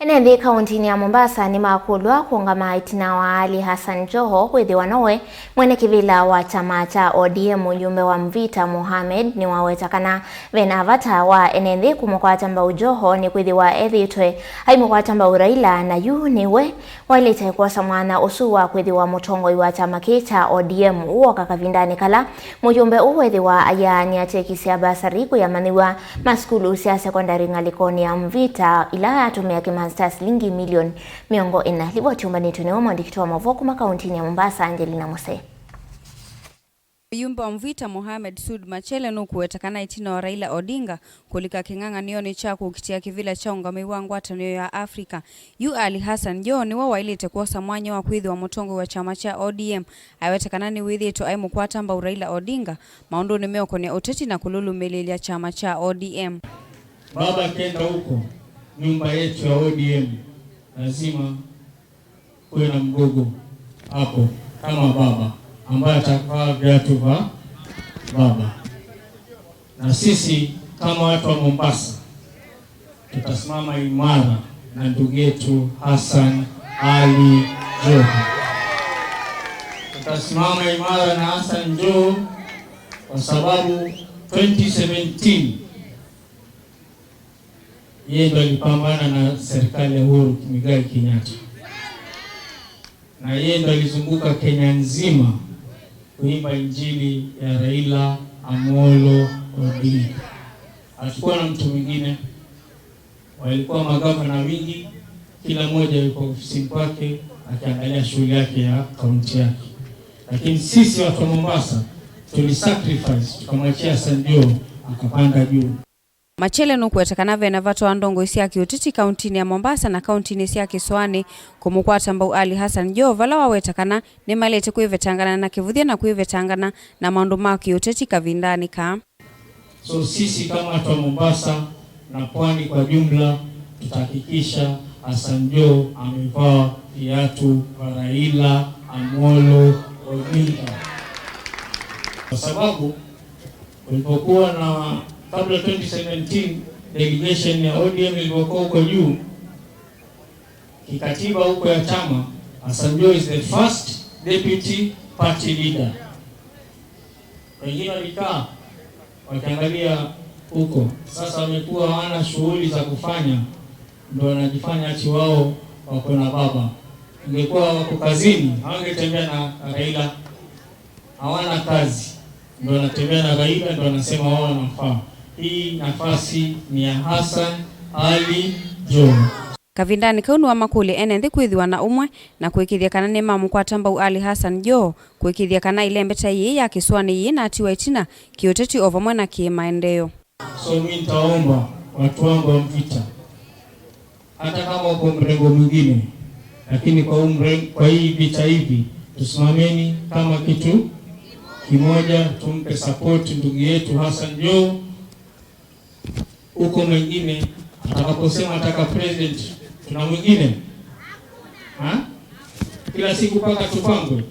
Enenthi kauntini ya Mombasa niwakulya kuungama itina wa Ali Hassan Joho kwithiwa newe mwenekivila wa kyama cha ODM Muyumbe wa Mvita Mohammed niwawetakana vena vata wa Enenthi kumukwata Mbau Joho ni kwithiwa ethitwe aimukwata Mbau Raila na yu niwe wailite kuosa mwana usu wa kwithiwa mutongoi wa kyama cha ODM uoka kavindani kala Muyumbe uwethiwa ayani atekisia basari kuyamaniwa maskulu sia sekondari ngalikoni ya Mvita ila atumia shilingi milioni 400. Livoti umbanito ni mwandiki wa mavoku makauntini ya Mombasa Angelina Mose. Muyumbe wa Mvita Mohammed Machelee nukuwetakana itina wa Raila Odinga kulika king'ang'anioni cha kukitia Kivila cha ungamiwa ngwatanio ya Afrika. Yu Ali Hassan Joho ni wailite kuosa mwanya wa kwithiwa mutongo wa chama cha ODM awetakana ni withito aimukwata Mbau Raila Odinga maundu ni meokonia uteti na kululumilia chama cha ODM. Baba kenda huko nyumba yetu ya ODM lazima kuwe na mgogo hapo kama baba ambaye atakavaa viatu vya baba, na sisi kama watu wa Mombasa tutasimama imara na ndugu yetu Hassan Ali Joho. Tutasimama imara na Hassan Joho kwa sababu 2017 yeye ndo alipambana na serikali ya Uhuru Muigai Kenyatta, na yeye ndo alizunguka Kenya nzima kuimba injili ya Raila Amolo Odinga. Alikuwa na mtu mwingine, walikuwa magavana wingi, kila mmoja yuko ofisini kwake akiangalia shughuli yake ya kaunti yake, lakini sisi watu wa Mombasa tulisacrifice tukamwachia Hassan Joho akapanda juu. Machelee nukuwetakana vena vatu andongo isia kiutiti kauntini ya Mombasa na kauntini isia Kiswani kumukwata Mbau Ali Hassan Joho vala wawetakana ni malete kuivetangana na kivuthia na kuivetangana na maundu ma kiutiti kavindani ka. So sisi kama watu wa Mombasa na pwani kwa jumla tutahakikisha Hassan Joho amevaa viatu vya Raila Amolo Odinga, kwa sababu ulipokuwa na kabla 2017 delegation ya ODM ilivyokuwa huko juu kikatiba huko ya chama, Hassan Joho is the first deputy party leader. Wengine walikaa wakiangalia huko, sasa wamekuwa hawana shughuli za kufanya, ndio wanajifanya ati wao wako na baba. Ingekuwa wako kazini hawangetembea na Raila, hawana kazi ndio wanatembea na Raila, ndio wanasema wao wanafaa. Hii nafasi ni ya Hassan Ali Joho. Kavindani kaunu wa makuli Enenthi kwithiwa na umwe na kwikithia kana ni mamukwata Mbau Ali Hassan Joho kwikithia kana ilembeta yeye ya Kiswani yeye na atiwa itina kiuteti ovamwe na kimaendeleo. So mimi nitaomba watu wangu wa Mvita, hata kama uko mrengo mwingine, lakini kwa hii vita hivi tusimameni kama kitu kimoja, tumpe support ndugu yetu Hassan Joho. Huko mwingine atakaposema ataka president, tuna mwingine kila siku paka tupangwe,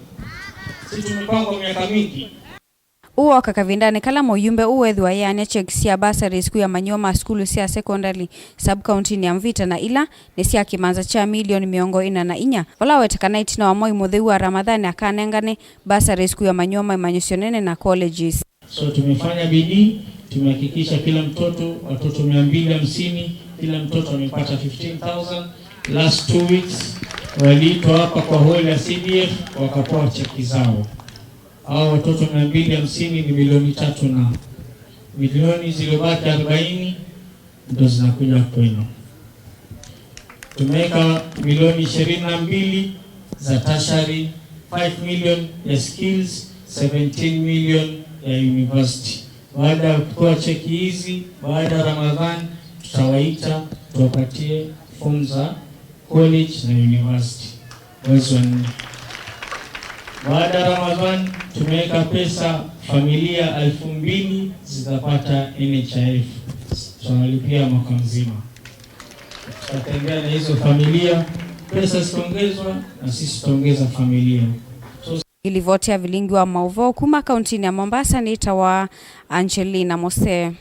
sisi tumepangwa miaka mingi. Uo kakavindani kala Muyumbe uwethwa yani chekisia basari siku ya manyoma skulu sia secondary sub county ya Mvita na ila nesia kimanza cha milioni 404 wala wetakana itina wa moi mutheu wa Ramadhani akanengane basari siku ya manyoma imanyosionene na colleges. So tumefanya bidii, tumehakikisha kila mtoto, watoto 250, kila mtoto amepata 15,000. Last 2 weeks waliitwa hapa kwa hall ya CDF wakapoa cheki zao. Hao watoto 250 ni milioni 3 na milioni zilizobaki 40 ndio zinakuja kwenu. Tumeweka milioni 22 za tertiary, 5 million ya skills, 17 million ya university. Baada ya kutoa cheki hizi, baada ya Ramadhan tutawaita tuwapatie form za college na university mwezi wa 4. Baada ya Ramadhan tumeweka pesa familia 2,000 zitapata NHIF, tunalipia mwaka mzima. Tutatembea na hizo familia, pesa zitaongezwa na sisi tutaongeza familia. Ilivotia vilingi wa mauvo kuma kauntini ya Mombasa ni tawa Angelina Mose.